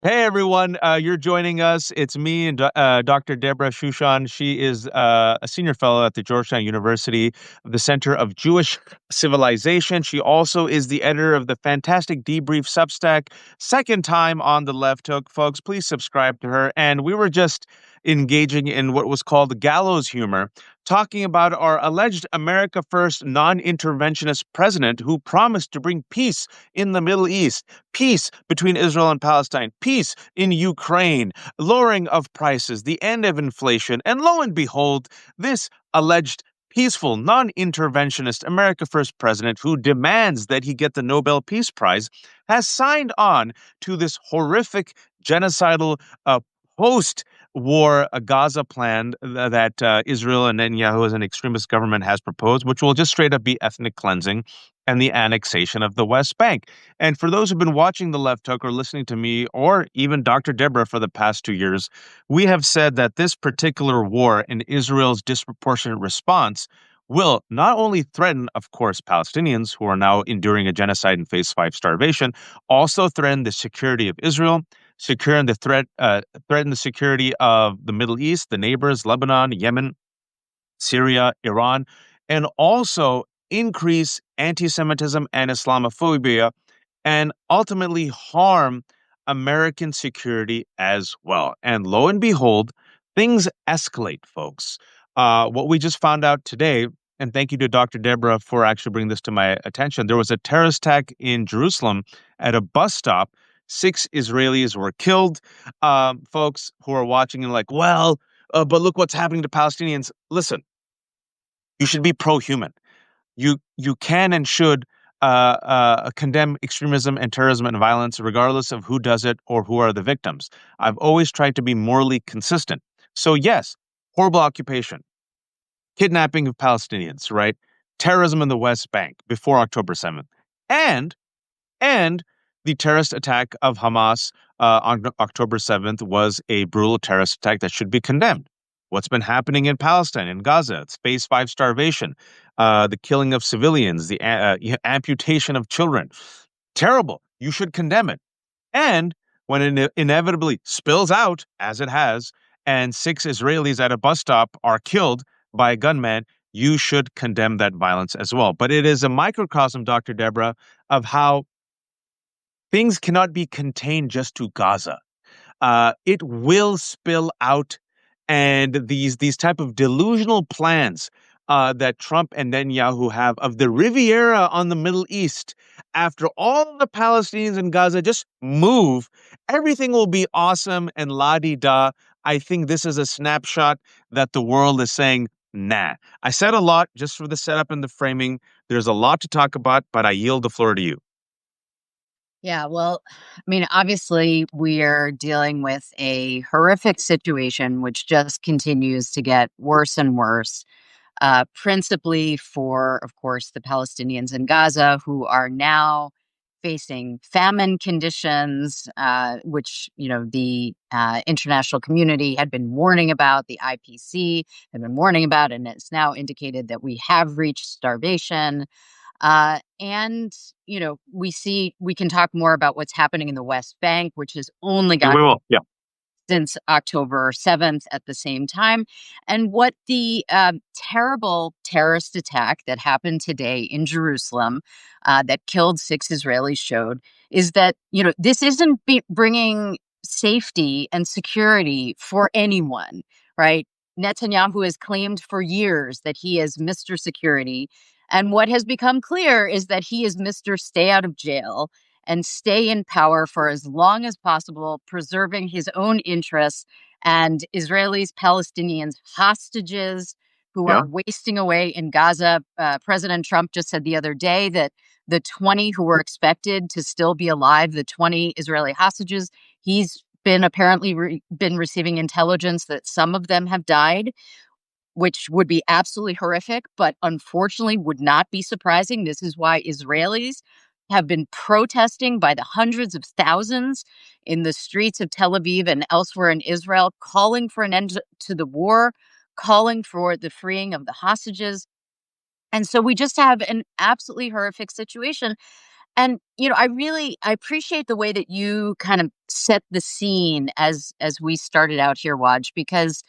Hey everyone, you're joining us. It's me and Dr. Debra Shushan. She is a senior fellow at the Georgetown University of the Center of Jewish Civilization. She also is the editor of the fantastic Debrief Substack. Second time on the left hook, folks. Please subscribe to her. And we were just engaging in what was called gallows humor, talking about our alleged America First non-interventionist president who promised to bring peace in the Middle East, peace between Israel and Palestine, peace in Ukraine, lowering of prices, the end of inflation. And lo and behold, this alleged peaceful, non-interventionist America First president who demands that he get the Nobel Peace Prize has signed on to this horrific genocidal post-war Gaza plan that Israel and Netanyahu as an extremist government has proposed, which will just straight up be ethnic cleansing and the annexation of the West Bank. And for those who've been watching The Left Hook or listening to me or even Dr. Deborah for the past 2 years, we have said that this particular war and Israel's disproportionate response will not only threaten, of course, Palestinians who are now enduring a genocide and phase 5 starvation, also threaten the security of Israel, threaten the security of the Middle East, the neighbors, Lebanon, Yemen, Syria, Iran, and also increase anti-Semitism and Islamophobia and ultimately harm American security as well. And lo and behold, things escalate, folks. What we just found out today, and thank you to Dr. Deborah for actually bringing this to my attention, there was a terrorist attack in Jerusalem at a bus stop. 6 Israelis were killed. Folks who are watching and like, well, but look what's happening to Palestinians. Listen, you should be pro-human. You can and should condemn extremism and terrorism and violence, regardless of who does it or who are the victims. I've always tried to be morally consistent. So yes, horrible occupation, kidnapping of Palestinians, right? Terrorism in the West Bank before October 7th, and and the terrorist attack of Hamas on October 7th was a brutal terrorist attack that should be condemned. What's been happening in Palestine, in Gaza, it's phase 5 starvation, the killing of civilians, the amputation of children. Terrible. You should condemn it. And when it inevitably spills out, as it has, and 6 Israelis at a bus stop are killed by a gunman, you should condemn that violence as well. But it is a microcosm, Dr. Deborah, of how things cannot be contained just to Gaza. It will spill out, and these type of delusional plans that Trump and Netanyahu have of the Riviera on the Middle East, after all the Palestinians in Gaza just move, everything will be awesome and la-di-da. I think this is a snapshot that the world is saying, nah. I said a lot just for the setup and the framing. There's a lot to talk about, but I yield the floor to you. Yeah, well, I mean, obviously, we are dealing with a horrific situation which just continues to get worse and worse, principally for, of course, the Palestinians in Gaza who are now facing famine conditions, which, the international community had been warning about, the IPC had been warning about, and it's now indicated that we have reached starvation. And, we can talk more about what's happening in the West Bank, which has only We gotten will. Yeah. since October 7th at the same time. And what the terrible terrorist attack that happened today in Jerusalem that killed 6 Israelis showed is that, this isn't bringing safety and security for anyone, right? Netanyahu has claimed for years that he is Mr. Security. And what has become clear is that he is Mr. Stay out of jail and stay in power for as long as possible, preserving his own interests and Israelis, Palestinians, hostages who are Yeah. wasting away in Gaza. President Trump just said the other day that the 20 who were expected to still be alive, the 20 Israeli hostages, he's been apparently been receiving intelligence that some of them have died, which would be absolutely horrific, but unfortunately would not be surprising. This is why Israelis have been protesting by the hundreds of thousands in the streets of Tel Aviv and elsewhere in Israel, calling for an end to the war, calling for the freeing of the hostages. And so we just have an absolutely horrific situation. And, I appreciate the way that you kind of set the scene as we started out here, Waj, because,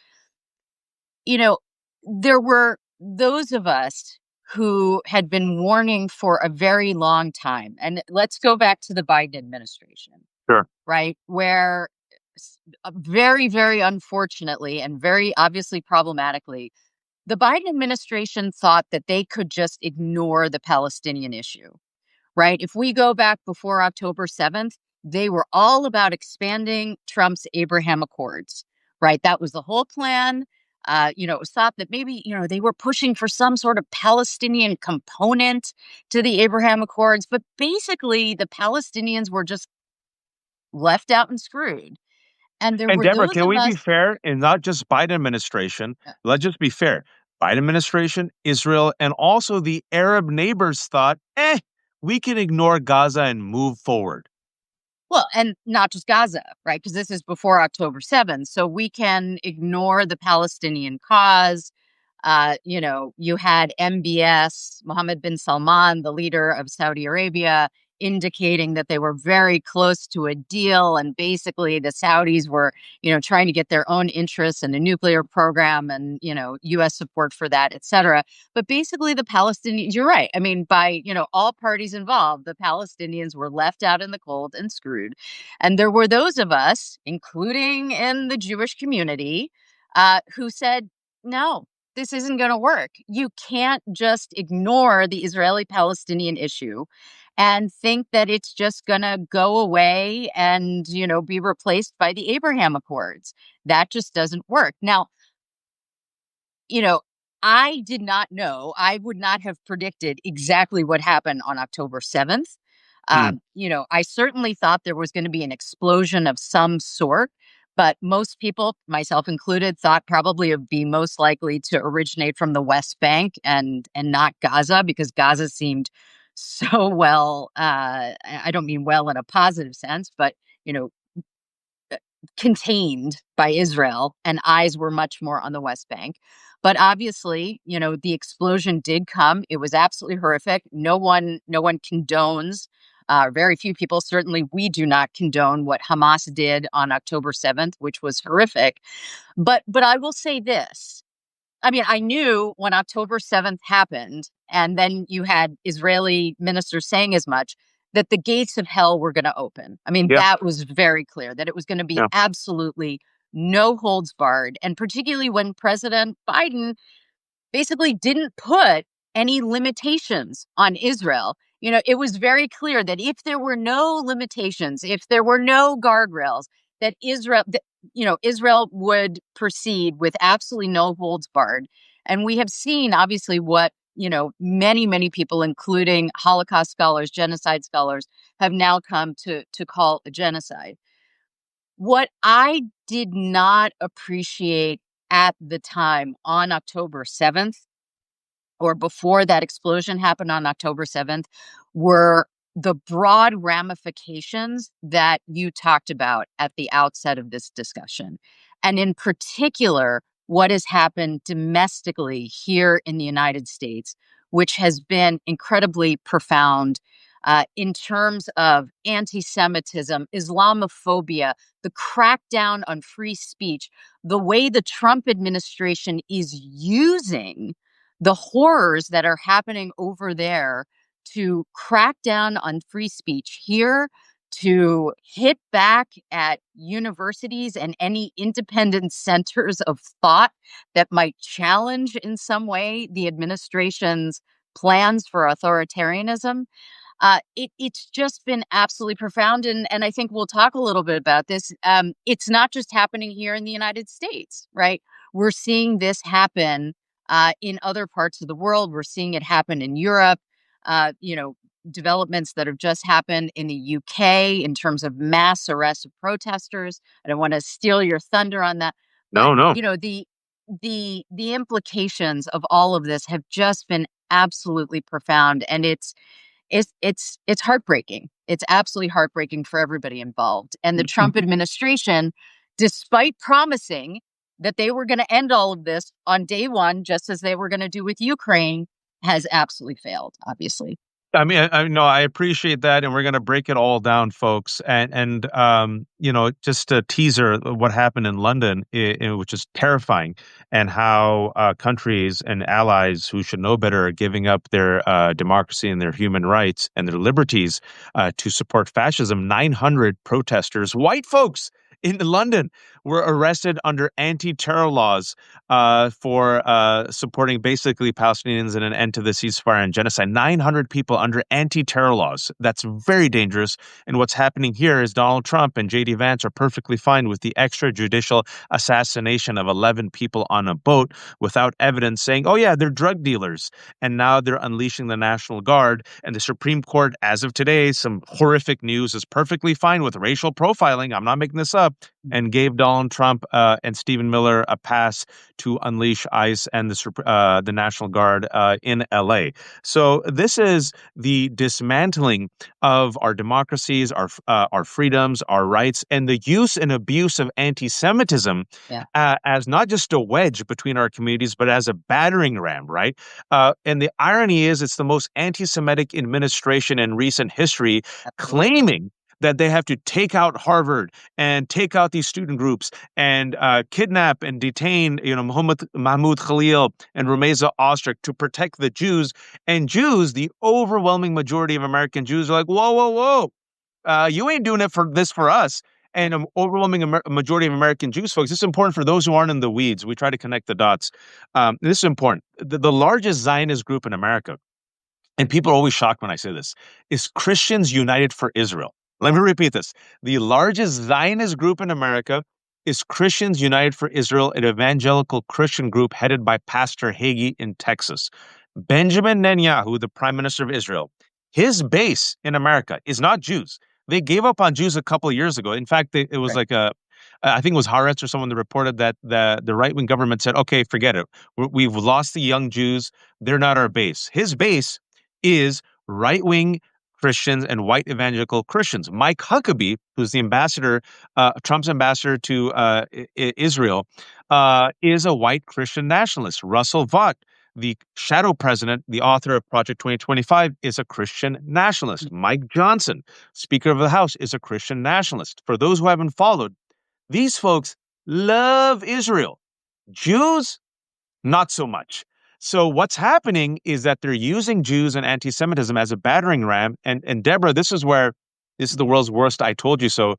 you know, there were those of us who had been warning for a very long time. And let's go back to the Biden administration, Sure. right? Where very, very unfortunately and very obviously problematically, the Biden administration thought that they could just ignore the Palestinian issue, right? If we go back before October 7th, they were all about expanding Trump's Abraham Accords, right? That was the whole plan. It was thought that maybe, they were pushing for some sort of Palestinian component to the Abraham Accords. But basically, the Palestinians were just left out and screwed. And there And were Deborah, those can of we be us. fair? And not just Biden administration. Let's just be fair. Biden administration, Israel, and also the Arab neighbors thought, we can ignore Gaza and move forward. Well, and not just Gaza, right? Because this is before October 7th. So we can ignore the Palestinian cause. You had MBS, Mohammed bin Salman, the leader of Saudi Arabia, indicating that they were very close to a deal. And basically, the Saudis were, trying to get their own interests in the nuclear program and, U.S. support for that, et cetera. But basically, the Palestinians, you're right. I mean, by, all parties involved, the Palestinians were left out in the cold and screwed. And there were those of us, including in the Jewish community, who said, no, this isn't going to work. You can't just ignore the Israeli Palestinian issue and think that it's just going to go away and, be replaced by the Abraham Accords. That just doesn't work. Now, you know, I did not know, I would not have predicted exactly what happened on October 7th. Hmm. I certainly thought there was going to be an explosion of some sort, but most people, myself included, thought probably it would be most likely to originate from the West Bank and not Gaza, because Gaza seemed so well. I don't mean well in a positive sense, but you know, contained by Israel, and eyes were much more on the West Bank. But obviously, the explosion did come. It was absolutely horrific. No one condones. Very few people, certainly we do not condone what Hamas did on October 7th, which was horrific. But I will say this. I mean, I knew when October 7th happened, and then you had Israeli ministers saying as much, that the gates of hell were going to open. I mean, Yeah. that was very clear, that it was going to be Yeah. absolutely no holds barred. And particularly when President Biden basically didn't put any limitations on Israel. It was very clear that if there were no limitations, if there were no guardrails, that Israel would proceed with absolutely no holds barred. And we have seen, obviously, what, many, many people, including Holocaust scholars, genocide scholars, have now come to call a genocide. What I did not appreciate at the time on October 7th, or before that explosion happened on October 7th, were the broad ramifications that you talked about at the outset of this discussion. And in particular, what has happened domestically here in the United States, which has been incredibly profound in terms of anti Semitism, Islamophobia, the crackdown on free speech, the way the Trump administration is using the horrors that are happening over there to crack down on free speech here, to hit back at universities and any independent centers of thought that might challenge in some way the administration's plans for authoritarianism. It's just been absolutely profound. And I think we'll talk a little bit about this. It's not just happening here in the United States, right? We're seeing this happen in other parts of the world. We're seeing it happen in Europe. Uh, you know, Developments that have just happened in the UK in terms of mass arrest of protesters. I don't want to steal your thunder on that, but No, no. the implications of all of this have just been absolutely profound, and it's heartbreaking. It's absolutely heartbreaking for everybody involved. And the Trump administration, despite promising that they were going to end all of this on day one, just as they were going to do with Ukraine, has absolutely failed, obviously. I mean, no, I appreciate that, and we're going to break it all down, folks. Just a teaser of what happened in London, which is terrifying, and how countries and allies who should know better are giving up their democracy and their human rights and their liberties to support fascism. 900 protesters, white folks in London, were arrested under anti-terror laws for supporting basically Palestinians and an end to the ceasefire and genocide. 900 people under anti-terror laws. That's very dangerous. And what's happening here is Donald Trump and J.D. Vance are perfectly fine with the extrajudicial assassination of 11 people on a boat without evidence, saying, oh, yeah, they're drug dealers. And now they're unleashing the National Guard. And the Supreme Court, as of today, some horrific news, is perfectly fine with racial profiling. I'm not making this up. And gave Donald Trump and Stephen Miller a pass to unleash ICE and the National Guard in LA. So this is the dismantling of our democracies, our freedoms, our rights, and the use and abuse of anti-Semitism Yeah, as not just a wedge between our communities, but as a battering ram, right? And the irony is, it's the most anti-Semitic administration in recent history, absolutely. claiming that they have to take out Harvard and take out these student groups and kidnap and detain, Mahmoud Khalil and Rumeza Ostrich to protect the Jews. And Jews, the overwhelming majority of American Jews, are like, whoa, whoa, whoa, you ain't doing it for us. And an overwhelming majority of American Jews, folks, this is important for those who aren't in the weeds. We try to connect the dots. This is important. The largest Zionist group in America, and people are always shocked when I say this, is Christians United for Israel. Let me repeat this. The largest Zionist group in America is Christians United for Israel, an evangelical Christian group headed by Pastor Hagee in Texas. Benjamin Netanyahu, the prime minister of Israel, his base in America is not Jews. They gave up on Jews a couple of years ago. In fact, it was Right. like I think it was Haaretz or someone that reported that the right wing government said, okay, forget it. We've lost the young Jews. They're not our base. His base is right wing Christians and white evangelical Christians. Mike Huckabee, who's the ambassador, Trump's ambassador to Israel, is a white Christian nationalist. Russell Vought, the shadow president, the author of Project 2025, is a Christian nationalist. Mike Johnson, Speaker of the House, is a Christian nationalist. For those who haven't followed, these folks love Israel. Jews, not so much. So what's happening is that they're using Jews and anti-Semitism as a battering ram. And Deborah, this is the world's worst I told you so.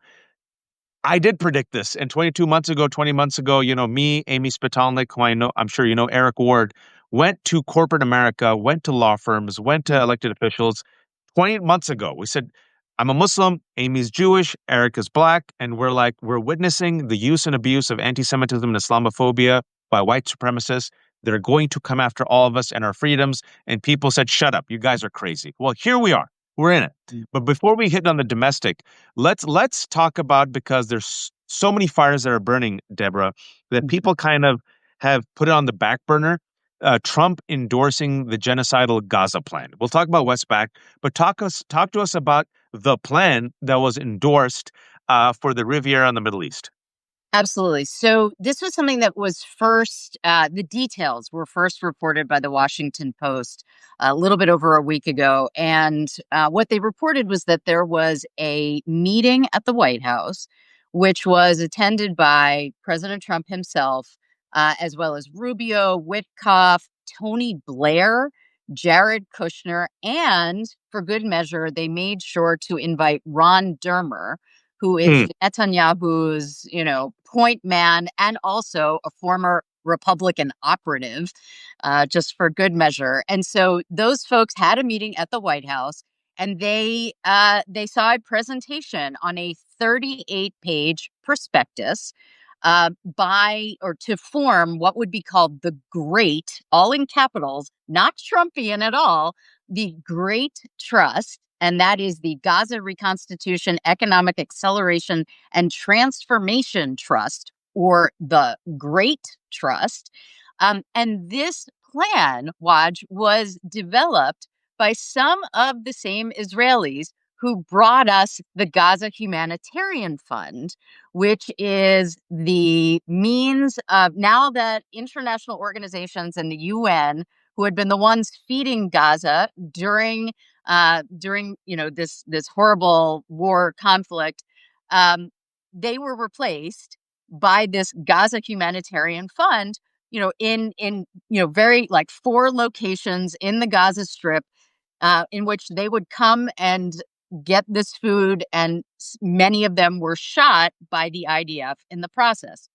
I did predict this. And 22 months ago, 20 months ago, me, Amy Spitalnik, who I know, I'm sure you know, Eric Ward, went to corporate America, went to law firms, went to elected officials. 20 months ago, we said, I'm a Muslim, Amy's Jewish, Eric is black, and we're witnessing the use and abuse of anti-Semitism and Islamophobia by white supremacists. They're going to come after all of us and our freedoms. And people said, shut up, you guys are crazy. Well, here we are. We're in it. But before we hit on the domestic, let's talk about, because there's so many fires that are burning, Deborah, that people kind of have put it on the back burner. Trump endorsing the genocidal Gaza plan. We'll talk about West Bank, but talk to us about the plan that was endorsed for the Riviera in the Middle East. Absolutely. So this was something that was first, the details were first reported by the Washington Post a little bit over a week ago. And what they reported was that there was a meeting at the White House, which was attended by President Trump himself, as well as Rubio, Witkoff, Tony Blair, Jared Kushner, and for good measure, they made sure to invite Ron Dermer, who is Mm, Netanyahu's, point man and also a former Republican operative, just for good measure. And so those folks had a meeting at the White House, and they saw a presentation on a 38-page prospectus by or to form what would be called the Great, all in capitals, not Trumpian at all, the Great Trust. And that is the Gaza Reconstitution Economic Acceleration and Transformation Trust, or the Great Trust. And this plan, Waj, was developed by some of the same Israelis who brought us the Gaza Humanitarian Fund, which is the means of, now that international organizations and the UN, who had been the ones feeding Gaza during during this horrible war conflict, um, they were replaced by this Gaza Humanitarian Fund, in very like 4 locations in the Gaza Strip, in which they would come and get this food, and many of them were shot by the IDF in the process.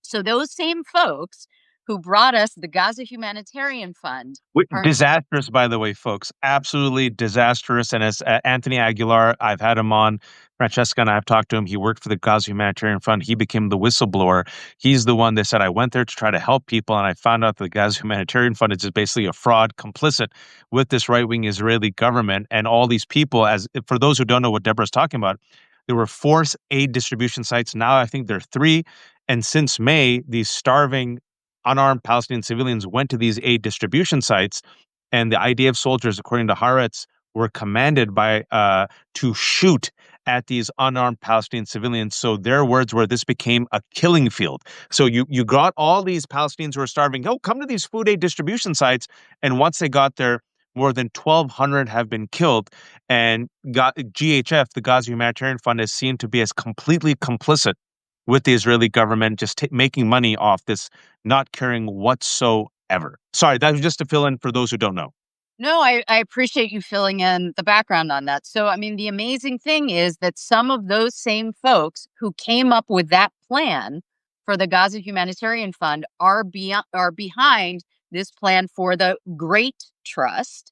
So those same folks who brought us the Gaza Humanitarian Fund are Disastrous, by the way, folks. Absolutely disastrous. And as Anthony Aguilar, I've had him on. Francesca and I have talked to him. He worked for the Gaza Humanitarian Fund. He became the whistleblower. He's the one that said, I went there to try to help people. And I found out the Gaza Humanitarian Fund is just basically a fraud, complicit with this right wing Israeli government. And all these people, as for those who don't know what Deborah's talking about, there were 4 aid distribution sites. Now I think there are 3. And since May, these starving unarmed Palestinian civilians went to these aid distribution sites, and the IDF soldiers, according to Haaretz, were commanded by to shoot at these unarmed Palestinian civilians. So their words were, this became a killing field. So you got all these Palestinians who are starving, oh, come to these food aid distribution sites, and once they got there, more than 1,200 have been killed, and GHF, the Gaza Humanitarian Fund, is seen to be as completely complicit with the Israeli government, just making money off this, not caring whatsoever. Sorry, that was just to fill in for those who don't know. No, I appreciate you filling in the background on that. So, I mean, the amazing thing is that some of those same folks who came up with that plan for the Gaza Humanitarian Fund are behind this plan for the Great Trust,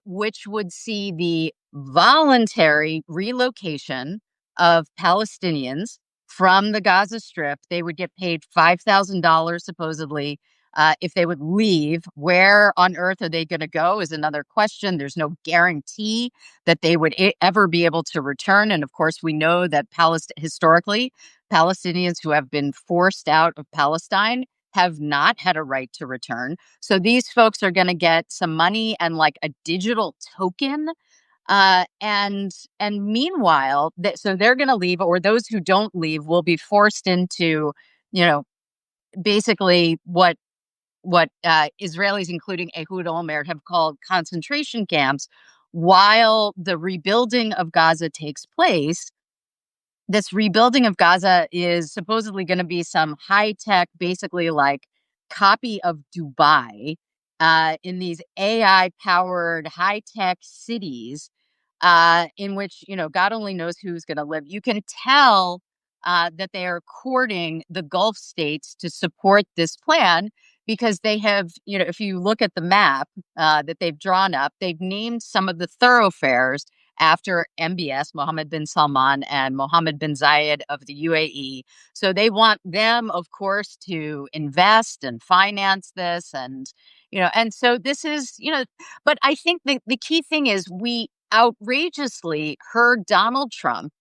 which would see the voluntary relocation of Palestinians from the Gaza Strip. They would get paid $5,000 supposedly if they would leave. Where on earth are they going to go is another question. There's no guarantee that they would ever be able to return. And of course, we know that historically, Palestinians who have been forced out of Palestine have not had a right to return. So these folks are going to get some money and like a digital token. And meanwhile, so they're going to leave, or those who don't leave will be forced into, basically what Israelis, including Ehud Olmert, have called concentration camps. While the rebuilding of Gaza takes place, this rebuilding of Gaza is supposedly going to be some high-tech, basically like copy of Dubai, in these AI-powered high-tech cities, in which, God only knows who's going to live. You can tell that they are courting the Gulf states to support this plan, because they have, if you look at the map that they've drawn up, they've named some of the thoroughfares after MBS, Mohammed bin Salman, and Mohammed bin Zayed of the UAE. So they want them, of course, to invest and finance this. And so this is, but I think the key thing is we outrageously heard Donald Trump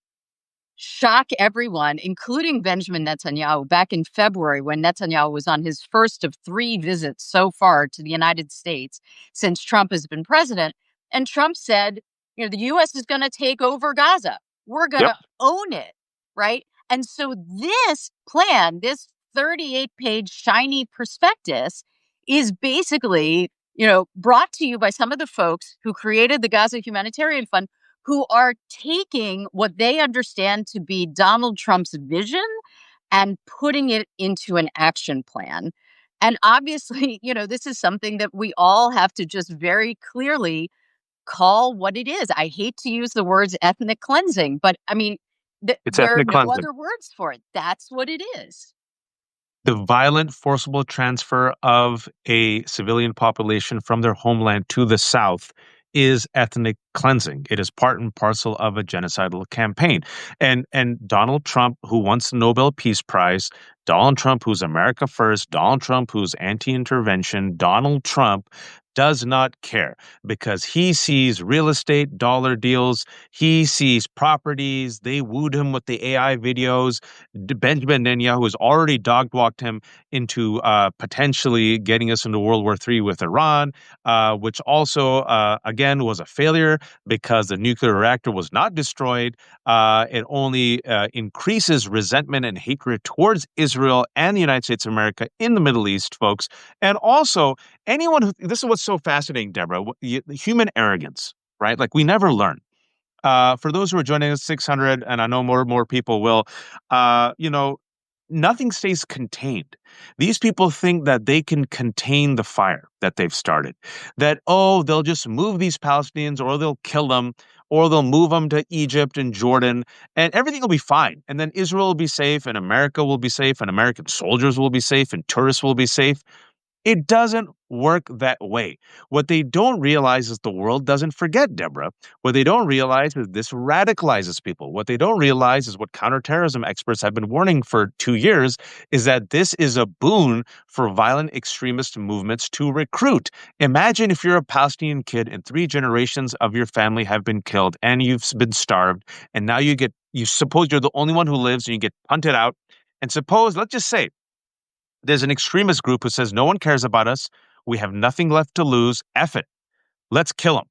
shock everyone, including Benjamin Netanyahu, back in February when Netanyahu was on his first of 3 visits so far to the United States since Trump has been president. And Trump said, the U.S. is going to take over Gaza. We're going to own it, right? And so this plan, this 38-page shiny prospectus, is basically, brought to you by some of the folks who created the Gaza Humanitarian Fund, who are taking what they understand to be Donald Trump's vision and putting it into an action plan. And obviously, this is something that we all have to just very clearly call what it is. I hate to use the words ethnic cleansing, but I mean, It's there are ethnic no cleansing. other words for it. That's what it is. The violent, forcible transfer of a civilian population from their homeland to the South is ethnic cleansing. It is part and parcel of a genocidal campaign. And Donald Trump, who wants the Nobel Peace Prize, Donald Trump, who's America First, Donald Trump, who's anti-intervention, Donald Trump does not care, because he sees real estate dollar deals. He sees properties. They wooed him with the AI videos. Benjamin Netanyahu has already dog-walked him into potentially getting us into World War III with Iran, which also, again, was a failure because the nuclear reactor was not destroyed. It only increases resentment and hatred towards Israel and the United States of America in the Middle East, folks. And also, anyone who, this is what's so fascinating, Deborah, human arrogance. right? Like we never learn. For those who are joining us, 600, and I know more people will, you know, nothing stays contained. These people think that they can contain the fire that they've started. That, oh, they'll just move these Palestinians or they'll kill them or they'll move them to Egypt and Jordan and everything will be fine. And then Israel will be safe and America will be safe and American soldiers will be safe and tourists will be safe. It doesn't work that way. What they don't realize is the world doesn't forget, Deborah. What they don't realize is this radicalizes people. What they don't realize is what counterterrorism experts have been warning for 2 years is that this is a boon for violent extremist movements to recruit. Imagine if you're a Palestinian kid and 3 generations of your family have been killed and you've been starved, and now you suppose you're the only one who lives and you get punted out. And suppose, let's just say, there's an extremist group who says no one cares about us. We have nothing left to lose. F it. Let's kill them.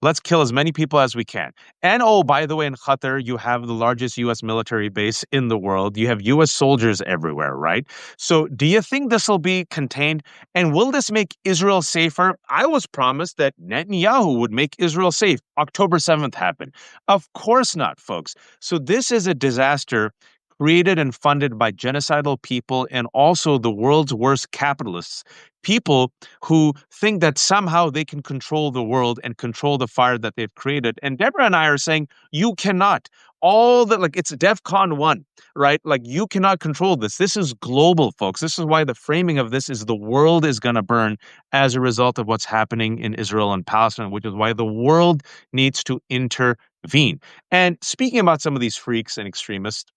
Let's kill as many people as we can. And oh, by the way, in Qatar, you have the largest U.S. military base in the world. You have U.S. soldiers everywhere, right? So do you think this will be contained? And will this make Israel safer? I was promised that Netanyahu would make Israel safe. October 7th happened. Of course not, folks. So this is a disaster created and funded by genocidal people and also the world's worst capitalists. People who think that somehow they can control the world and control the fire that they've created. And Deborah and I are saying, you cannot. All that, like, it's DEFCON 1, right? Like, you cannot control this. This is global, folks. This is why the framing of this is the world is going to burn as a result of what's happening in Israel and Palestine, which is why the world needs to intervene. And speaking about some of these freaks and extremists,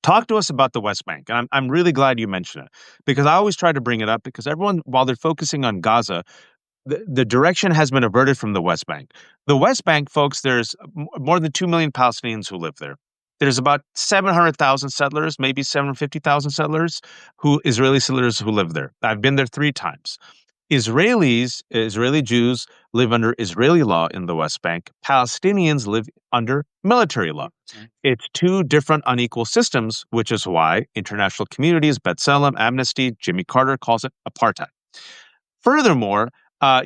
talk to us about the West Bank. And I'm really glad you mentioned it because I always try to bring it up because everyone, while they're focusing on Gaza, the direction has been averted from the West Bank. The West Bank, folks, there's more than 2 million Palestinians who live there. There's about 700,000 settlers, maybe 750,000 settlers, Israeli settlers who live there. I've been there 3 times. Israeli Jews live under Israeli law in the West Bank. Palestinians live under military law. It's 2 different unequal systems, which is why international communities, B'Tselem, Amnesty, Jimmy Carter calls it apartheid. Furthermore,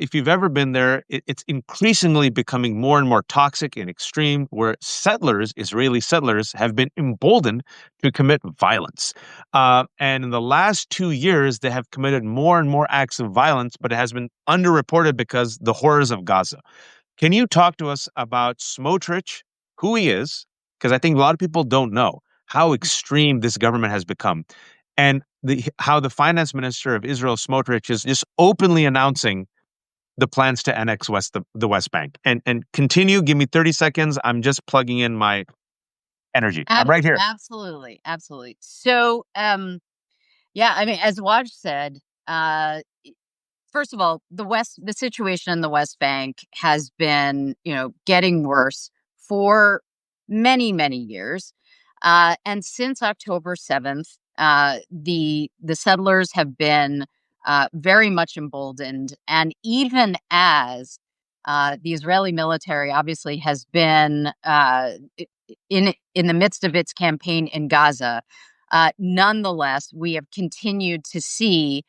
if you've ever been there, it's increasingly becoming more and more toxic and extreme, where Israeli settlers, have been emboldened to commit violence. And in the last 2 years, they have committed more and more acts of violence, but it has been underreported because the horrors of Gaza. Can you talk to us about Smotrich, who he is? Because I think a lot of people don't know how extreme this government has become, and how the finance minister of Israel, Smotrich, is just openly announcing the plans to annex the West Bank. And continue. Give me 30 seconds. I'm just plugging in my energy. I'm right here. Absolutely, absolutely. So, yeah, I mean, as Waj said, first of all, the situation in the West Bank has been, getting worse for many, many years. And since October 7th, the settlers have been very much emboldened. And even as the Israeli military obviously has been in the midst of its campaign in Gaza, nonetheless, we have continued to see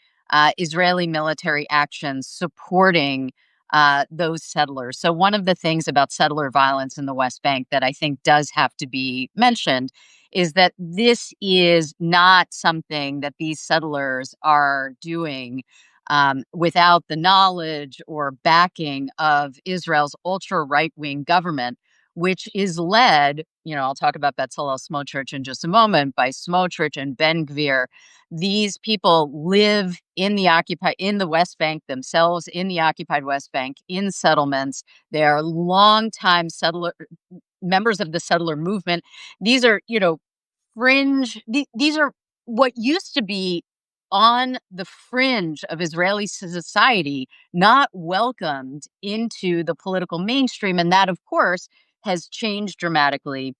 Israeli military actions supporting those settlers. So one of the things about settler violence in the West Bank that I think does have to be mentioned is that this is not something that these settlers are doing without the knowledge or backing of Israel's ultra right-wing government, which is led, I'll talk about Bezalel Smotrich in just a moment, by Smotrich and Ben Gvir. These people live in the West Bank themselves, in the occupied West Bank, in settlements. They are longtime members of the settler movement. These are, fringe. These are what used to be on the fringe of Israeli society, not welcomed into the political mainstream. And that, of course, has changed dramatically,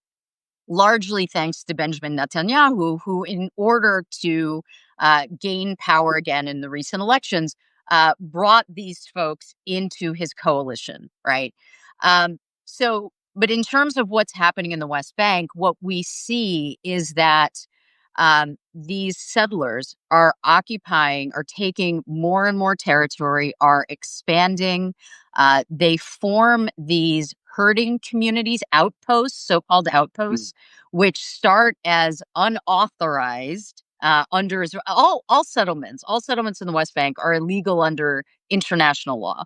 largely thanks to Benjamin Netanyahu, who, in order to gain power again in the recent elections, brought these folks into his coalition, right? But in terms of what's happening in the West Bank, what we see is that these settlers are occupying, are taking more and more territory, are expanding. They form these herding communities, outposts, so-called outposts, which start as unauthorized under Israel. All settlements in the West Bank are illegal under international law,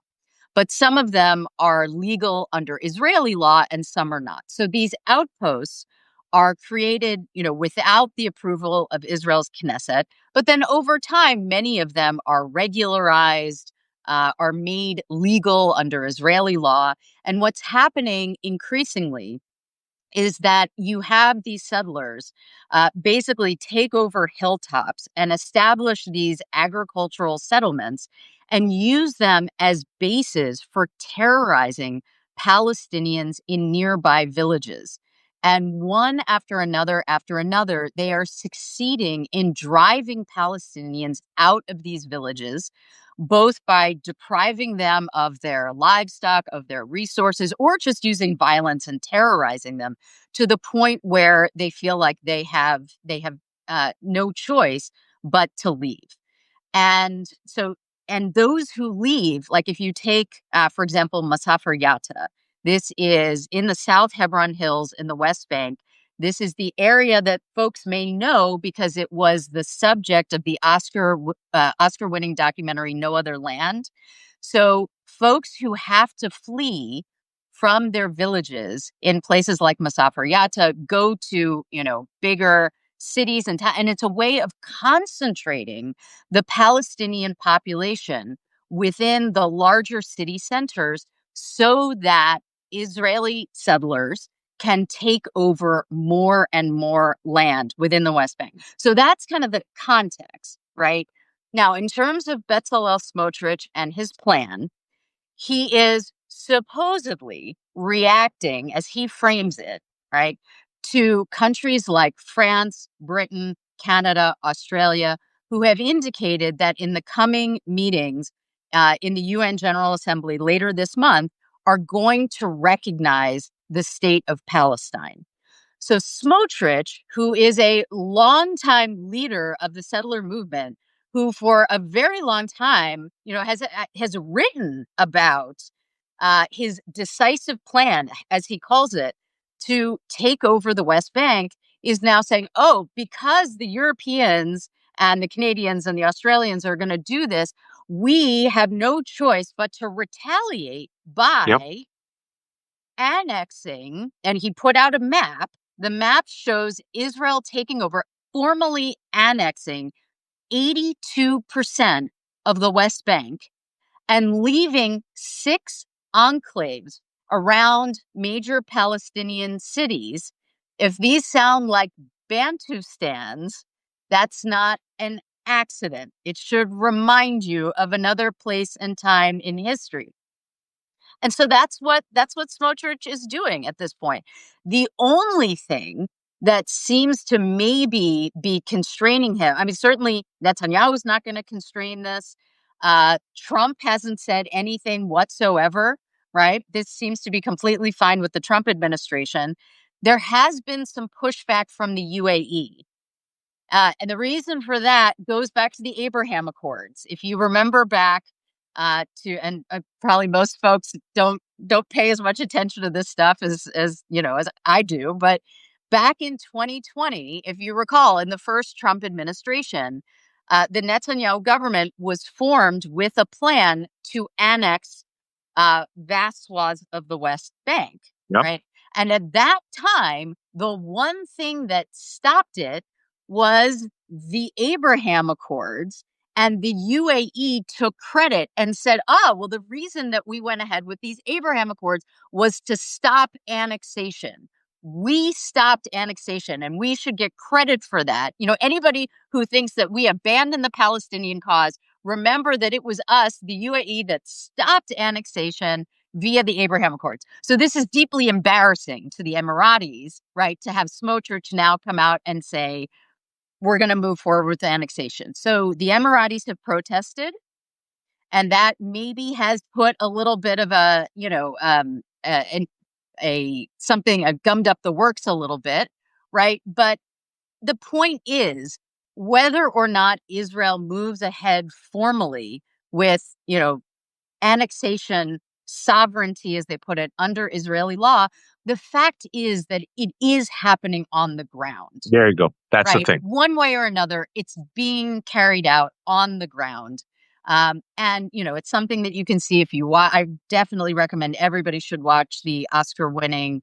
but some of them are legal under Israeli law and some are not. So these outposts are created, without the approval of Israel's Knesset. But then over time, many of them are regularized, are made legal under Israeli law. And what's happening increasingly is that you have these settlers basically take over hilltops and establish these agricultural settlements and use them as bases for terrorizing Palestinians in nearby villages. And one after another, they are succeeding in driving Palestinians out of these villages, both by depriving them of their livestock, of their resources, or just using violence and terrorizing them to the point where they feel like they have no choice but to leave. And so, and those who leave, like if you take, for example, Masafer Yatta, this is in the South Hebron Hills in the West Bank. This is the area that folks may know because it was the subject of the Oscar-winning documentary No Other Land. So folks who have to flee from their villages in places like Masafer Yatta go to, bigger cities and it's a way of concentrating the Palestinian population within the larger city centers so that Israeli settlers can take over more and more land within the West Bank. So that's kind of the context, right? Now, in terms of Bezalel Smotrich and his plan, he is supposedly reacting, as he frames it, right, to countries like France, Britain, Canada, Australia, who have indicated that in the coming meetings in the UN General Assembly later this month are going to recognize the state of Palestine. So Smotrich, who is a longtime leader of the settler movement, who for a very long time, has written about his decisive plan, as he calls it, to take over the West Bank, is now saying, oh, because the Europeans and the Canadians and the Australians are going to do this, we have no choice but to retaliate by annexing. And he put out a map. The map shows Israel taking over, formally annexing 82% of the West Bank and leaving 6 enclaves around major Palestinian cities. If these sound like Bantustans, that's not an accident. It should remind you of another place and time in history. And so that's what Smotrich is doing at this point. The only thing that seems to maybe be constraining him, I mean, certainly Netanyahu is not going to constrain this. Trump hasn't said anything whatsoever, right? This seems to be completely fine with the Trump administration. There has been some pushback from the UAE. And the reason for that goes back to the Abraham Accords. If you remember back and probably most folks don't pay as much attention to this stuff as I do, but back in 2020, if you recall, in the first Trump administration, the Netanyahu government was formed with a plan to annex vast swaths of the West Bank, right? And at that time, the one thing that stopped it was the Abraham Accords. And the UAE took credit and said, well, the reason that we went ahead with these Abraham Accords was to stop annexation. We stopped annexation and we should get credit for that. Anybody who thinks that we abandoned the Palestinian cause, remember that it was us, the UAE, that stopped annexation via the Abraham Accords. So this is deeply embarrassing to the Emiratis, right, to have Smotrich now come out and say, we're going to move forward with the annexation. So the Emiratis have protested, and that maybe has put a little bit of gummed up the works a little bit, right? But the point is, whether or not Israel moves ahead formally with, annexation sovereignty, as they put it, under Israeli law, the fact is that it is happening on the ground. There you go. That's the Right. thing. One way or another, it's being carried out on the ground. And, it's something that you can see if you watch. I definitely recommend everybody should watch the Oscar winning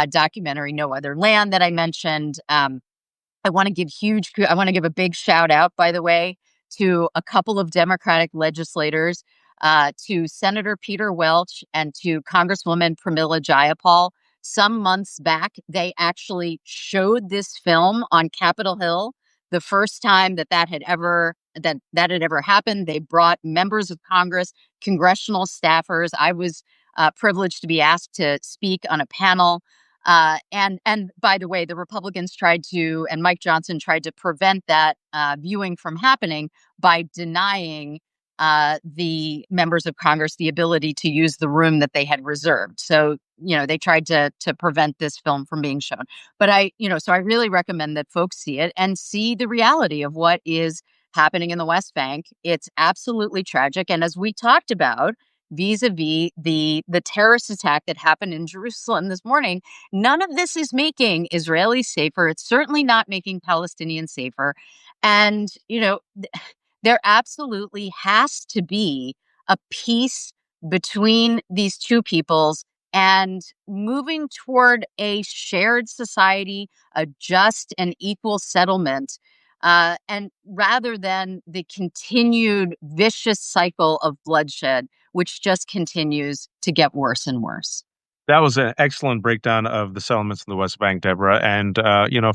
documentary, No Other Land, that I mentioned. I want to give a big shout out, by the way, to a couple of Democratic legislators, to Senator Peter Welch and to Congresswoman Pramila Jayapal. Some months back, they actually showed this film on Capitol Hill. The first time that had ever happened, they brought members of Congress, congressional staffers. I was privileged to be asked to speak on a panel, and by the way, the Republicans and Mike Johnson tried to prevent that viewing from happening by denying the members of Congress the ability to use the room that they had reserved. So, they tried to prevent this film from being shown. But so I really recommend that folks see it and see the reality of what is happening in the West Bank. It's absolutely tragic. And as we talked about, vis-a-vis the terrorist attack that happened in Jerusalem this morning, none of this is making Israelis safer. It's certainly not making Palestinians safer. And, there absolutely has to be a peace between these two peoples and moving toward a shared society, a just and equal settlement. And rather than the continued vicious cycle of bloodshed, which just continues to get worse and worse. That was an excellent breakdown of the settlements in the West Bank, Deborah. And,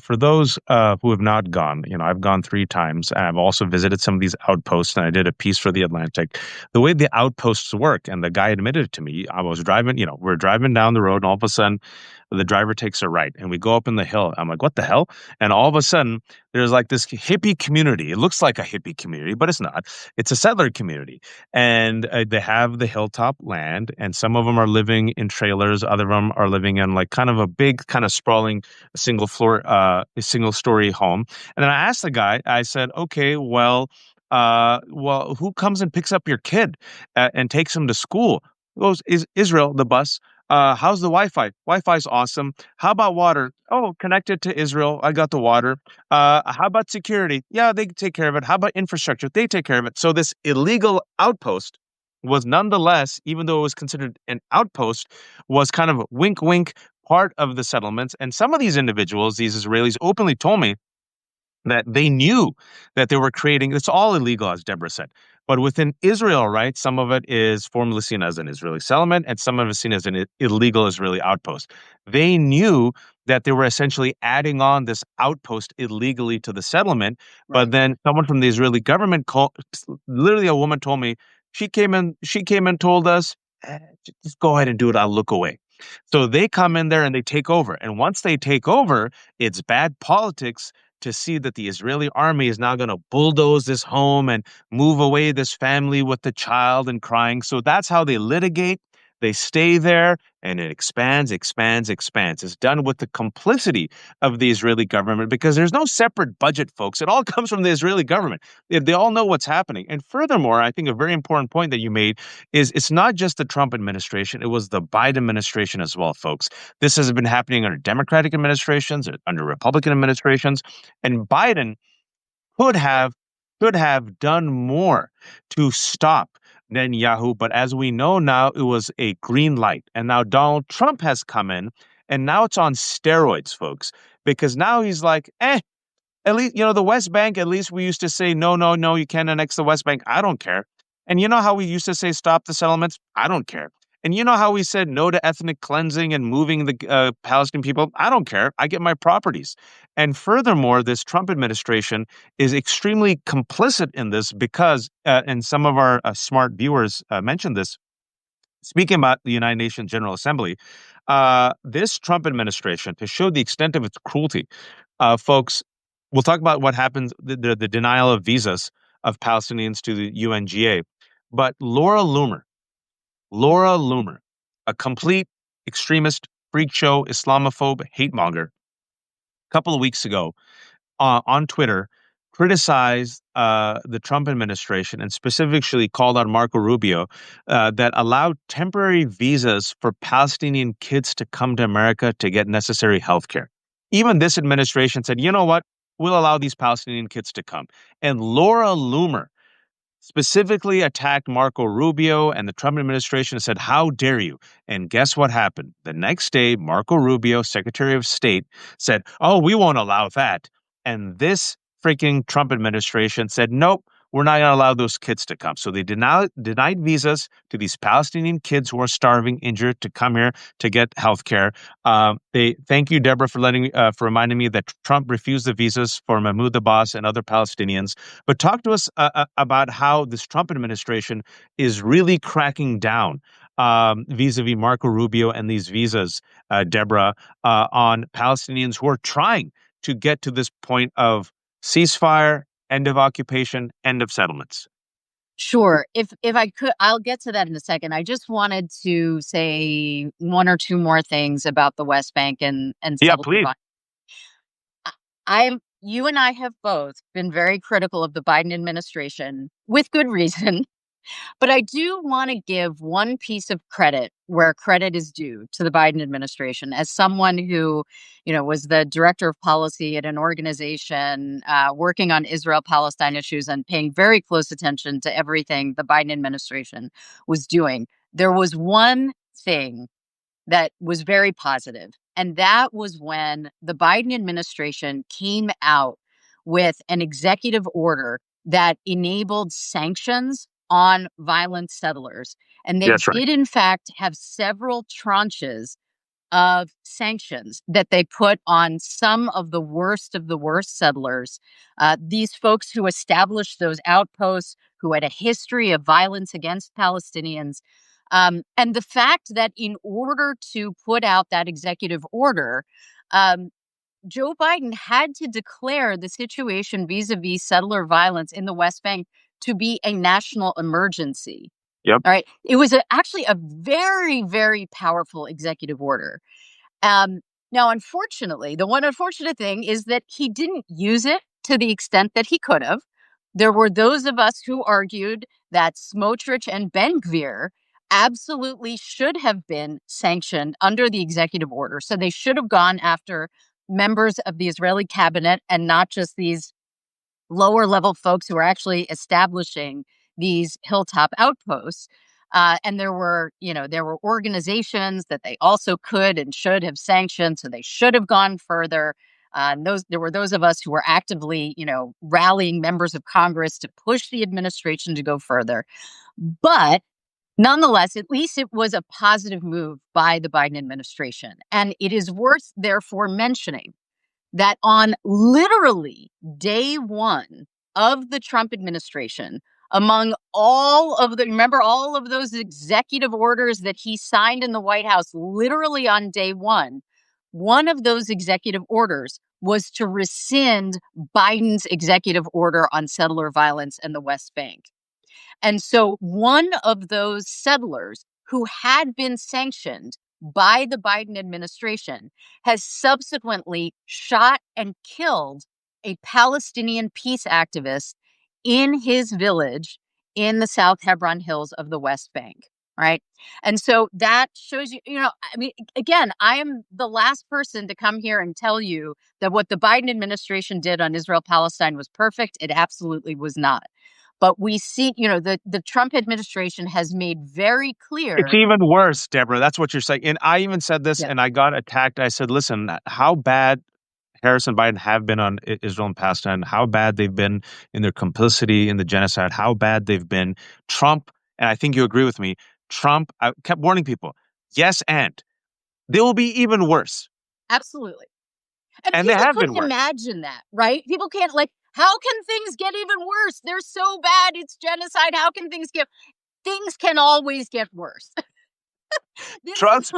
for those who have not gone, I've gone 3 times. I've also visited some of these outposts, and I did a piece for The Atlantic. The way the outposts work, and the guy admitted it to me, I was driving, we're driving down the road, and all of a sudden, the driver takes a right, and we go up in the hill. I'm like, what the hell? And all of a sudden, there's like this hippie community. It looks like a hippie community, but it's not. It's a settler community. And they have the hilltop land, and some of them are living in trailers. Other of them are living in like kind of a big, kind of sprawling single story home. And then I asked the guy, I said, okay, well, who comes and picks up your kid and takes him to school? He goes, is Israel, the bus. How's the Wi-Fi? Wi-Fi's awesome. How about water? Oh, connected to Israel. I got the water. How about security? Yeah, they take care of it. How about infrastructure? They take care of it. So this illegal outpost was nonetheless, even though it was considered an outpost, was kind of wink, wink, part of the settlements. And some of these individuals, these Israelis, openly told me that they knew that they were creating, it's all illegal, as Deborah said. But within Israel, right, some of it is formally seen as an Israeli settlement, and some of it is seen as an illegal Israeli outpost. They knew that they were essentially adding on this outpost illegally to the settlement. But Right. then someone from the Israeli government literally a woman told me, she came and told us, just go ahead and do it. I'll look away. So they come in there and they take over. And once they take over, it's bad politics to see that the Israeli army is now going to bulldoze this home and move away this family with the child and crying. So that's how they litigate. They stay there and it expands, expands, expands. It's done with the complicity of the Israeli government because there's no separate budget, folks. It all comes from the Israeli government. They all know what's happening. And furthermore, I think a very important point that you made is it's not just the Trump administration, it was the Biden administration as well, folks. This has been happening under Democratic administrations, under Republican administrations, and Biden could have done more to stop Netanyahu. But as we know now, it was a green light. And now Donald Trump has come in, and now it's on steroids, folks, because now he's like, at least, the West Bank, at least we used to say, no, no, no, you can't annex the West Bank. I don't care. And you know how we used to say, stop the settlements? I don't care. And you know how we said no to ethnic cleansing and moving the Palestinian people? I don't care. I get my properties. And furthermore, this Trump administration is extremely complicit in this because, and some of our smart viewers mentioned this, speaking about the United Nations General Assembly, this Trump administration, to show the extent of its cruelty, folks, we'll talk about what happens, the denial of visas of Palestinians to the UNGA. But Laura Loomer, a complete extremist, freak show, Islamophobe, hate monger, a couple of weeks ago, on Twitter criticized the Trump administration and specifically called out Marco Rubio that allowed temporary visas for Palestinian kids to come to America to get necessary health care. Even this administration said, you know what? We'll allow these Palestinian kids to come. And Laura Loomer specifically attacked Marco Rubio and the Trump administration and said, how dare you? And guess what happened? The next day, Marco Rubio, Secretary of State, said, oh, we won't allow that. And this freaking Trump administration said, nope, we're not going to allow those kids to come. So they denied visas to these Palestinian kids who are starving, injured, to come here to get health care. They thank you, Deborah, for for reminding me that Trump refused the visas for Mahmoud Abbas and other Palestinians. But talk to us about how this Trump administration is really cracking down vis-a-vis Marco Rubio and these visas, Deborah, on Palestinians who are trying to get to this point of ceasefire, end of occupation, end of settlements. Sure. If I could, I'll get to that in a second. I just wanted to say one or two more things about the West Bank and Yeah, settler please. violence. You and I have both been very critical of the Biden administration with good reason. But I do want to give one piece of credit where credit is due to the Biden administration. As someone who, was the director of policy at an organization working on Israel-Palestine issues and paying very close attention to everything the Biden administration was doing, there was one thing that was very positive, and that was when the Biden administration came out with an executive order that enabled sanctions on violent settlers. And they That's right. did, in fact, have several tranches of sanctions that they put on some of the worst settlers, these folks who established those outposts, who had a history of violence against Palestinians. And the fact that in order to put out that executive order, Joe Biden had to declare the situation vis-a-vis settler violence in the West Bank to be a national emergency. Yep. All right. It was actually a very, very powerful executive order. Now, unfortunately, the one unfortunate thing is that he didn't use it to the extent that he could have. There were those of us who argued that Smotrich and Ben-Gvir absolutely should have been sanctioned under the executive order. So they should have gone after members of the Israeli cabinet and not just these lower level folks who are actually establishing these hilltop outposts. And there were organizations that they also could and should have sanctioned, so they should have gone further. There were those of us who were actively, rallying members of Congress to push the administration to go further. But nonetheless, at least it was a positive move by the Biden administration. And it is worth, therefore, mentioning that on literally day one of the Trump administration, among all of those executive orders that he signed in the White House literally on day one of those executive orders was to rescind Biden's executive order on settler violence in the West Bank. And so one of those settlers who had been sanctioned by the Biden administration has subsequently shot and killed a Palestinian peace activist in his village in the South Hebron Hills of the West Bank. Right. And so that shows you, again, I am the last person to come here and tell you that what the Biden administration did on Israel-Palestine was perfect. It absolutely was not. But we see, the Trump administration has made very clear. It's even worse, Deborah. That's what you're saying. And I even said this and I got attacked. I said, listen, how bad Harris and Biden have been on Israel and Palestine, how bad they've been in their complicity in the genocide, how bad they've been. Trump, and I think you agree with me, Trump, I kept warning people, yes, and they will be even worse. Absolutely. And people they have couldn't been worse. imagine that, right? People can't, how can things get even worse? They're so bad. It's genocide. How can things can always get worse. Trust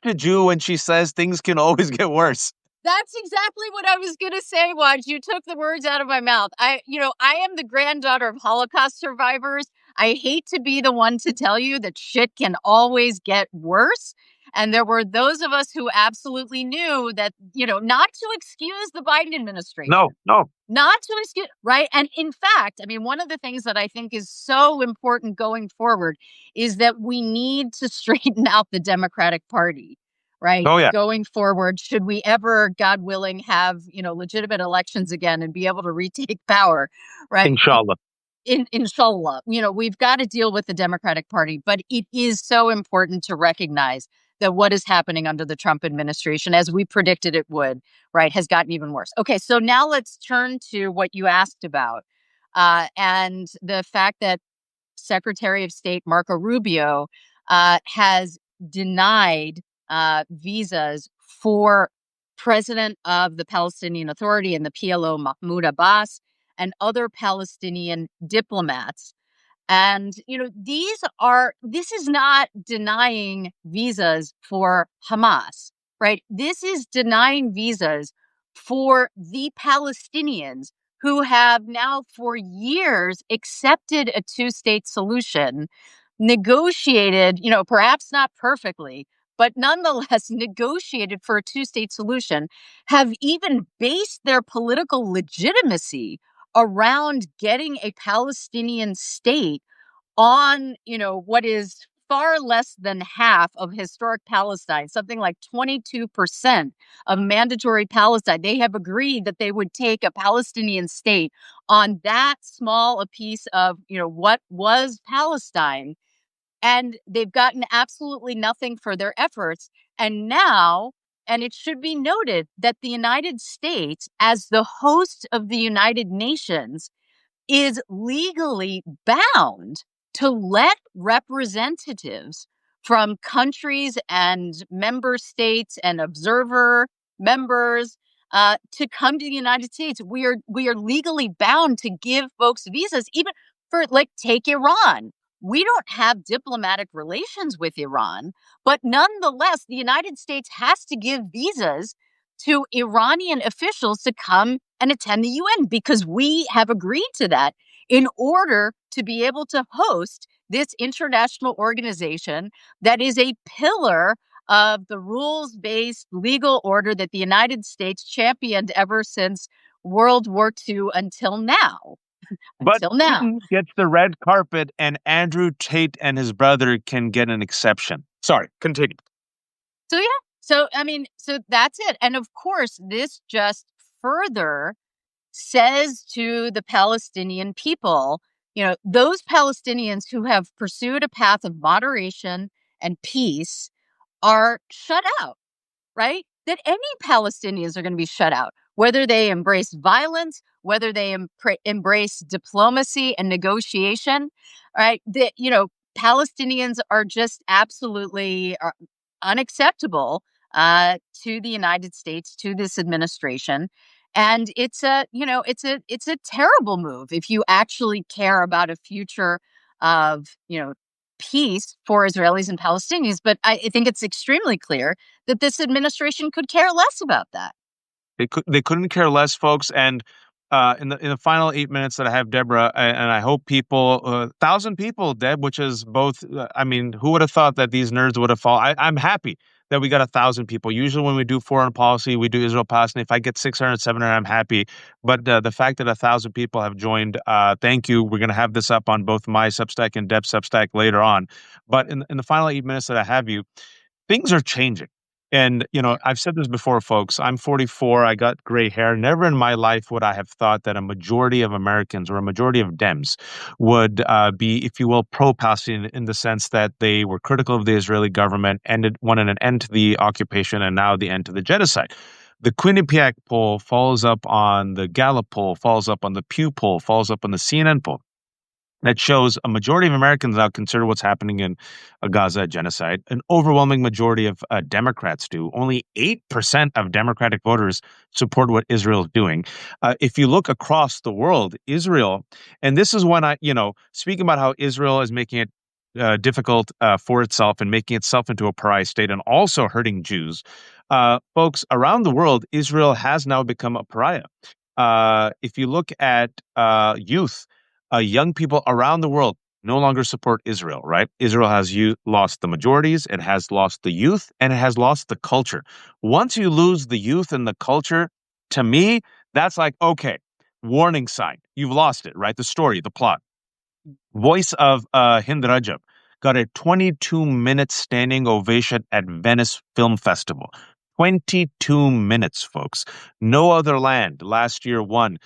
a Jew when she says things can always get worse. That's exactly what I was going to say, Waj. You took the words out of my mouth. I am the granddaughter of Holocaust survivors. I hate to be the one to tell you that shit can always get worse. And there were those of us who absolutely knew that, not to excuse the Biden administration. No. Not to excuse, right? And in fact, I mean, one of the things that I think is so important going forward is that we need to straighten out the Democratic Party, right? Oh, yeah. Going forward, should we ever, God willing, have, legitimate elections again and be able to retake power, right? Inshallah. Inshallah, we've got to deal with the Democratic Party, but it is so important to recognize that what is happening under the Trump administration, as we predicted it would, right, has gotten even worse. Okay, so now let's turn to what you asked about, and the fact that Secretary of State Marco Rubio has denied visas for President of the Palestinian Authority and the PLO Mahmoud Abbas and other Palestinian diplomats. And, this is not denying visas for Hamas, right? This is denying visas for the Palestinians who have now for years accepted a two-state solution, negotiated, perhaps not perfectly, but nonetheless negotiated for a two-state solution, have even based their political legitimacy around getting a Palestinian state on, what is far less than half of historic Palestine, something like 22% of mandatory Palestine. They have agreed that they would take a Palestinian state on that small a piece of, what was Palestine. And they've gotten absolutely nothing for their efforts. And now, and it should be noted that the United States, as the host of the United Nations, is legally bound to let representatives from countries and member states and observer members to come to the United States. We are legally bound to give folks visas, even for, like, take Iran. We don't have diplomatic relations with Iran, but nonetheless, the United States has to give visas to Iranian officials to come and attend the UN because we have agreed to that in order to be able to host this international organization that is a pillar of the rules-based legal order that the United States championed ever since World War II until now. But Putin gets the red carpet, and Andrew Tate and his brother can get an exception. Sorry, continue. So, yeah. So that's it. And of course, this just further says to the Palestinian people, those Palestinians who have pursued a path of moderation and peace are shut out, right? That any Palestinians are going to be shut out, whether they embrace violence, whether they embrace diplomacy and negotiation, right? That, Palestinians are just absolutely unacceptable to the United States, to this administration. And it's a terrible move if you actually care about a future of, peace for Israelis and Palestinians. But I think it's extremely clear that this administration could care less about that. They couldn't care less, folks. And in the final 8 minutes that I have, Deborah, and I hope people, 1,000 people, Deb, which is both. I mean, who would have thought that these nerds would have fallen? I'm happy that we got 1,000 people. Usually, when we do foreign policy, we do Israel Palestine. If I get 600, 700, I'm happy. But the fact that 1,000 people have joined, thank you. We're going to have this up on both my Substack and Deb's Substack later on. But in the final 8 minutes that I have you, things are changing. And, I've said this before, folks. I'm 44. I got gray hair. Never in my life would I have thought that a majority of Americans or a majority of Dems would be, if you will, pro-Palestinian in the sense that they were critical of the Israeli government, wanted an end to the occupation, and now the end to the genocide. The Quinnipiac poll follows up on the Gallup poll, follows up on the Pew poll, follows up on the CNN poll. That shows a majority of Americans now consider what's happening in Gaza a genocide. An overwhelming majority of Democrats do. Only 8% of Democratic voters support what Israel is doing. If you look across the world, Israel, and this is when speaking about how Israel is making it difficult for itself and making itself into a pariah state and also hurting Jews. Folks, around the world, Israel has now become a pariah. If you look at youth, young people around the world, no longer support Israel, right? Israel has lost the majorities, it has lost the youth, and it has lost the culture. Once you lose the youth and the culture, to me, that's like, okay, warning sign. You've lost it, right? The story, the plot. Voice of Hind Rajab got a 22-minute standing ovation at Venice Film Festival. 22 minutes, folks. No Other Land last year won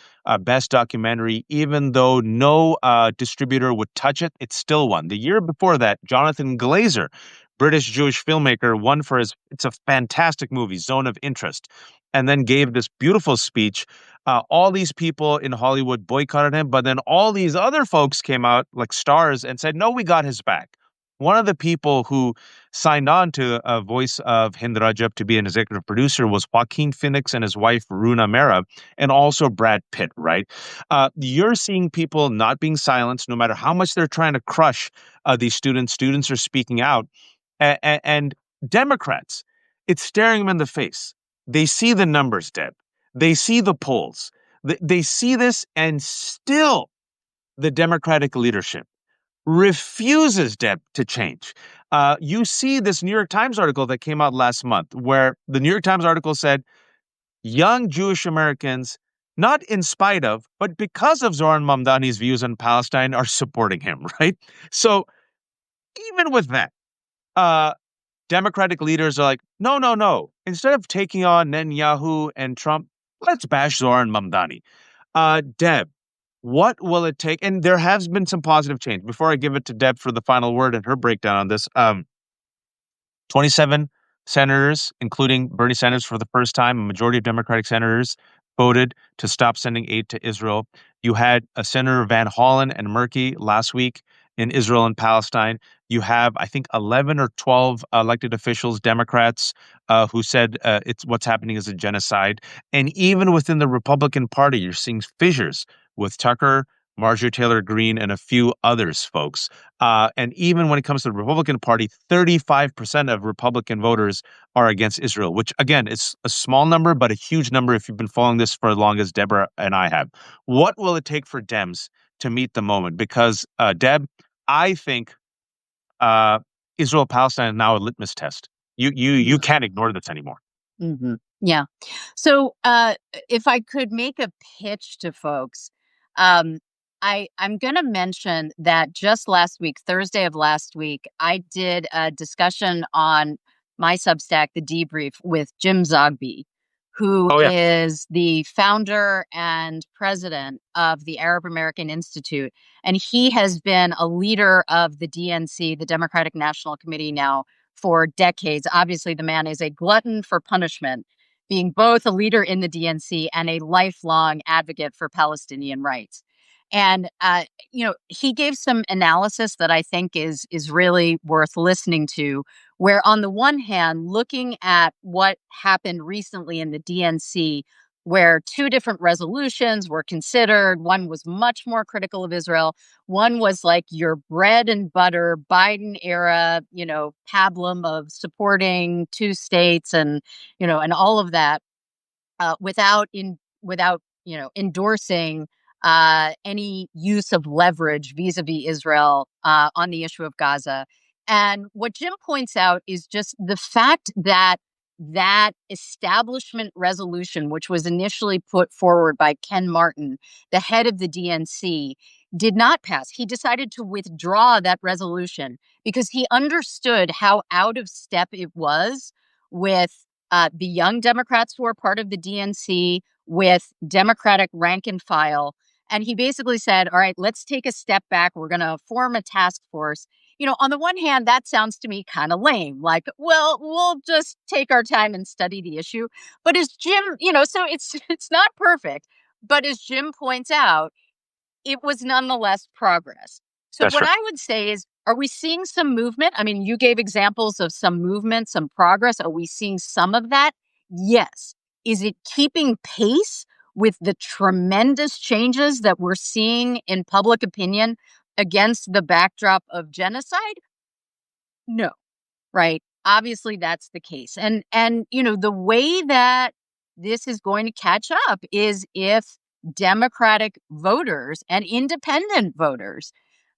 Best Documentary, even though no distributor would touch it, it still won. The year before that, Jonathan Glazer, British Jewish filmmaker, won for it's a fantastic movie, Zone of Interest, and then gave this beautiful speech. All these people in Hollywood boycotted him, but then all these other folks came out like stars and said, no, we got his back. One of the people who signed on to a Voice of Hind Rajab to be an executive producer was Joaquin Phoenix and his wife, Runa Mara, and also Brad Pitt, right? You're seeing people not being silenced, no matter how much they're trying to crush these students. Students are speaking out. And Democrats, it's staring them in the face. They see the numbers, Deb. They see the polls. They see this, and still the Democratic leadership refuses, Deb, to change. You see this New York Times article that came out last month, where the New York Times article said young Jewish Americans, not in spite of, but because of Zoran Mamdani's views on Palestine, are supporting him, right? So even with that, uh, Democratic leaders are like, no, no, no. Instead of taking on Netanyahu and Trump, let's bash Zoran Mamdani. Deb, what will it take? And there has been some positive change. Before I give it to Deb for the final word and her breakdown on this, 27 senators, including Bernie Sanders for the first time, a majority of Democratic senators voted to stop sending aid to Israel. You had Senator Van Hollen and Murphy last week in Israel and Palestine. You have, I think, 11 or 12 elected officials, Democrats, who said it's what's happening is a genocide. And even within the Republican Party, you're seeing fissures with Tucker, Marjorie Taylor Greene, and a few others, folks. And even when it comes to the Republican Party, 35% of Republican voters are against Israel, which, again, is a small number, but a huge number if you've been following this for as long as Deborah and I have. What will it take for Dems to meet the moment? Because, Deb, I think Israel-Palestine is now a litmus test. You can't ignore this anymore. Mm-hmm. Yeah. So if I could make a pitch to folks, um, I'm going to mention that just last week, Thursday of last week, I did a discussion on my Substack, The Debrief, with Jim Zogby, who Oh, yeah. is the founder and president of the Arab American Institute. And he has been a leader of the DNC, the Democratic National Committee, now for decades. Obviously, the man is a glutton for punishment, being both a leader in the DNC and a lifelong advocate for Palestinian rights. And he gave some analysis that I think is really worth listening to, where on the one hand, looking at what happened recently in the DNC, where two different resolutions were considered. One was much more critical of Israel. One was like your bread and butter Biden era, pablum of supporting two states and all of that, without endorsing any use of leverage vis-a-vis Israel on the issue of Gaza. And what Jim points out is just the fact that that establishment resolution, which was initially put forward by Ken Martin, the head of the DNC, did not pass. He decided to withdraw that resolution because he understood how out of step it was with the young Democrats who are part of the DNC, with Democratic rank and file. And he basically said, all right, let's take a step back. We're going to form a task force. On the one hand, that sounds to me kind of lame. Like, well, we'll just take our time and study the issue. But as Jim, so it's not perfect. But as Jim points out, it was nonetheless progress. So That's what right. I would say is, are we seeing some movement? I mean, you gave examples of some movement, some progress. Are we seeing some of that? Yes. Is it keeping pace with the tremendous changes that we're seeing in public opinion against the backdrop of genocide? No. Right? Obviously, that's the case. And the way that this is going to catch up is if Democratic voters and independent voters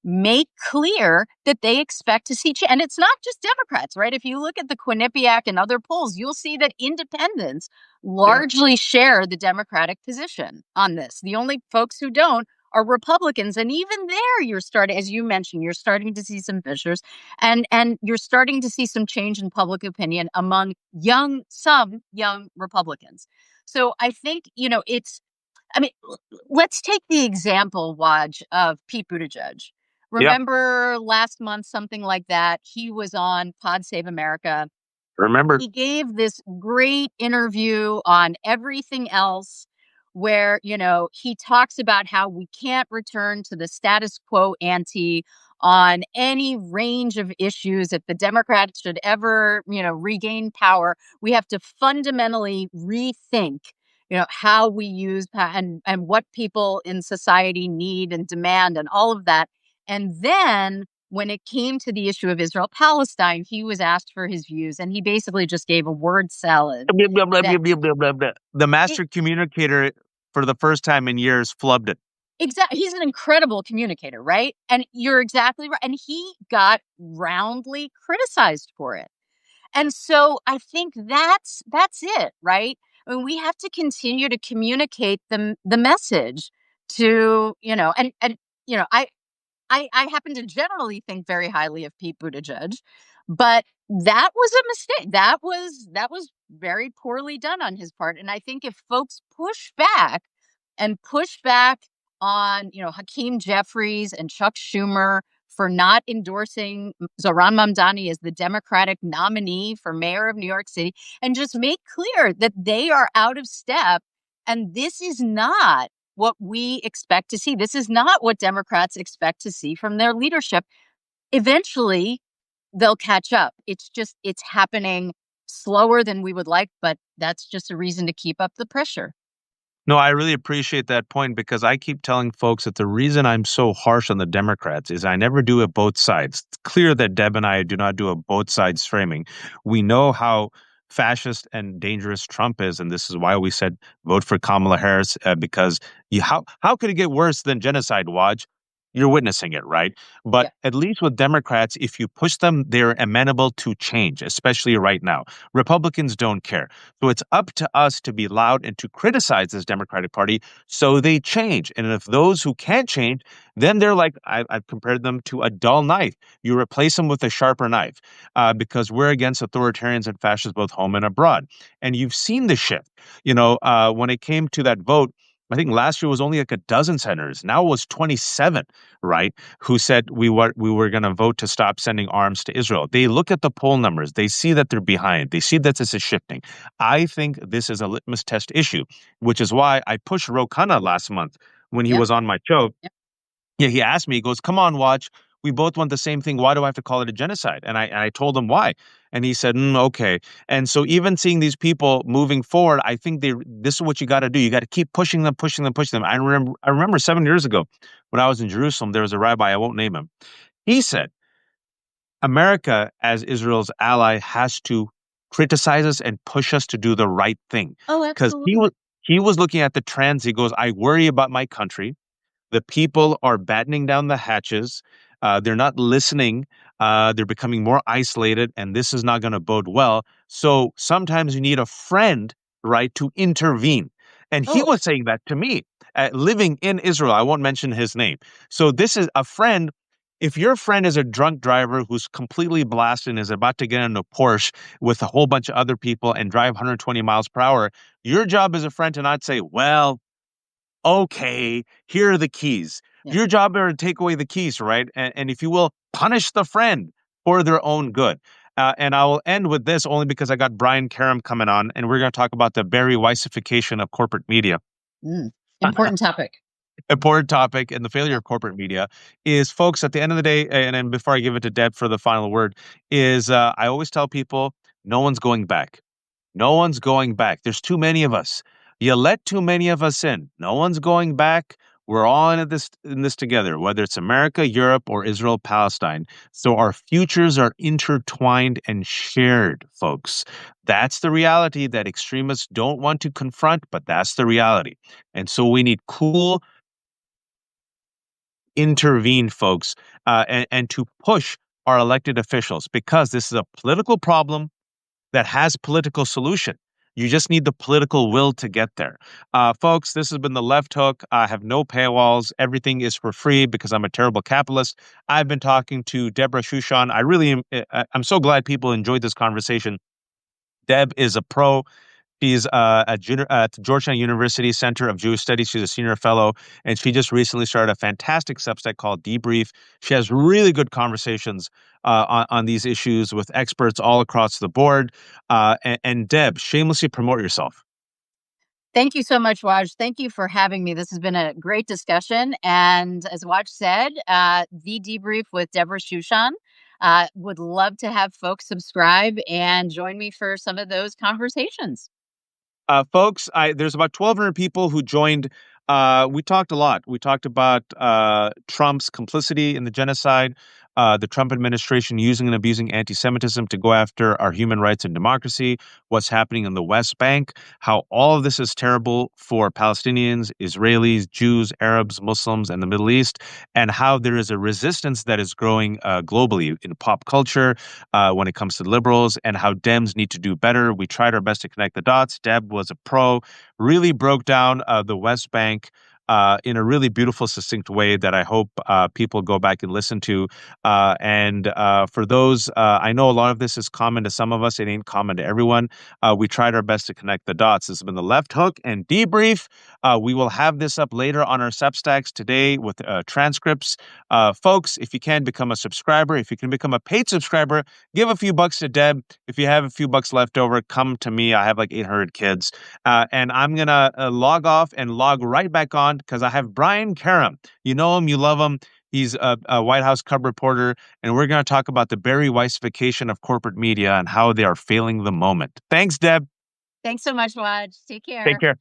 make clear that they expect to see change. And it's not just Democrats, right? If you look at the Quinnipiac and other polls, you'll see that independents Yeah. largely share the Democratic position on this. The only folks who don't are Republicans. And even there, you're starting, as you mentioned, you're starting to see some fissures, and you're starting to see some change in public opinion among some young Republicans. So I think, I mean, let's take the example, Waj, of Pete Buttigieg. Yeah. Remember last month, something like that? He was on Pod Save America. Remember. He gave this great interview on everything else where, he talks about how we can't return to the status quo ante on any range of issues. If the Democrats should ever, regain power, we have to fundamentally rethink, how we use and what people in society need and demand and all of that. And then when it came to the issue of Israel Palestine, he was asked for his views, and he basically just gave a word salad. Blah, blah, blah, That blah, blah, blah, blah, blah. The it, master communicator, for the first time in years, flubbed it. exactly, he's an incredible communicator, right? And you're exactly right. And he got roundly criticized for it. And so I think that's it, right? I mean, we have to continue to communicate the message to, and I happen to generally think very highly of Pete Buttigieg, but that was a mistake. That was very poorly done on his part. And I think if folks push back on, Hakeem Jeffries and Chuck Schumer for not endorsing Zohran Mamdani as the Democratic nominee for mayor of New York City, and just make clear that they are out of step. And this is not what we expect to see. This is not what Democrats expect to see from their leadership. Eventually, they'll catch up. It's happening slower than we would like, but that's just a reason to keep up the pressure. No, I really appreciate that point because I keep telling folks that the reason I'm so harsh on the Democrats is I never do a both sides. It's clear that Deb and I do not do a both sides framing. We know how fascist and dangerous Trump is, and this is why we said vote for Kamala Harris because how could it get worse than genocide, Waj? You're witnessing it, right? But Yeah. at least with Democrats, if you push them, they're amenable to change, especially right now. Republicans don't care. So it's up to us to be loud and to criticize this Democratic Party so they change. And if those who can't change, then they're like, I've compared them to a dull knife. You replace them with a sharper knife because we're against authoritarians and fascists both home and abroad. And you've seen the shift. When it came to that vote, I think last year was only like a dozen senators. Now it was 27, right? Who said we were going to vote to stop sending arms to Israel. They look at the poll numbers. They see that they're behind. They see that this is shifting. I think this is a litmus test issue, which is why I pushed Ro Khanna last month when he Yep. was on my show. Yep. Yeah, he asked me, he goes, "Come on, watch. We both want the same thing. Why do I have to call it a genocide?" And I told him why. And he said, okay. And so even seeing these people moving forward, I think this is what you got to do. You got to keep pushing them, pushing them, pushing them. I remember 7 years ago when I was in Jerusalem, there was a rabbi, I won't name him. He said, America, as Israel's ally, has to criticize us and push us to do the right thing. Oh, Because he absolutely. was he was looking at the trends. He goes, I worry about my country. The people are battening down the hatches. They're not listening. They're becoming more isolated, and this is not going to bode well. So sometimes you need a friend, right, to intervene. And he Oh, was saying that to me, living in Israel. I won't mention his name. So this is a friend. If your friend is a drunk driver who's completely blasted and is about to get in a Porsche with a whole bunch of other people and drive 120 miles per hour, your job as a friend to not say, well, okay, here are the keys. yeah. Your job is to take away the keys, right? And if you will, punish the friend for their own good. And I will end with this only because I got Brian Karam coming on, and we're going to talk about the Barry Weisification of corporate media. Mm. Important topic. Important topic, and the failure of corporate media is, folks, at the end of the day, and before I give it to Deb for the final word, is I always tell people no one's going back. No one's going back. There's too many of us. You let too many of us in. No one's going back. We're all in this together, whether it's America, Europe, or Israel, Palestine. So our futures are intertwined and shared, folks. That's the reality that extremists don't want to confront, but that's the reality. And so we need cool, intervene, folks, and to push our elected officials, because this is a political problem that has political solution. You just need the political will to get there. Folks, this has been The Left Hook. I have no paywalls. Everything is for free because I'm a terrible capitalist. I've been talking to Debra Shushan. I really am, I'm so glad people enjoyed this conversation. Deb is a pro. She's at Georgetown University Center of Jewish Studies. She's a senior fellow, and she just recently started a fantastic Substack called Debrief. She has really good conversations on these issues with experts all across the board. And Deb, shamelessly promote yourself. Thank you so much, Waj. Thank you for having me. This has been a great discussion. And as Waj said, the Debrief with Debra Shushan. Would love to have folks subscribe and join me for some of those conversations. Folks, there's about 1,200 people who joined. We talked a lot. We talked about Trump's complicity in the genocide, the Trump administration using and abusing anti-Semitism to go after our human rights and democracy, what's happening in the West Bank, how all of this is terrible for Palestinians, Israelis, Jews, Arabs, Muslims, and the Middle East, and how there is a resistance that is growing globally in pop culture when it comes to liberals, and how Dems need to do better. We tried our best to connect the dots. Deb was a pro, really broke down the West Bank in a really beautiful, succinct way that I hope people go back and listen to. And for those, I know a lot of this is common to some of us. It ain't common to everyone. We tried our best to connect the dots. This has been The Left Hook and Debrief. We will have this up later on our Substacks today with transcripts. Folks, if you can become a subscriber, if you can become a paid subscriber, give a few bucks to Deb. If you have a few bucks left over, come to me. I have like 800 kids. And I'm going to log off and log right back on because I have Brian Karam. You know him, you love him. He's a White House cub reporter, and we're going to talk about the Barry Weissfication of corporate media and how they are failing the moment. Thanks, Deb. Thanks so much, Waj. Take care. Take care.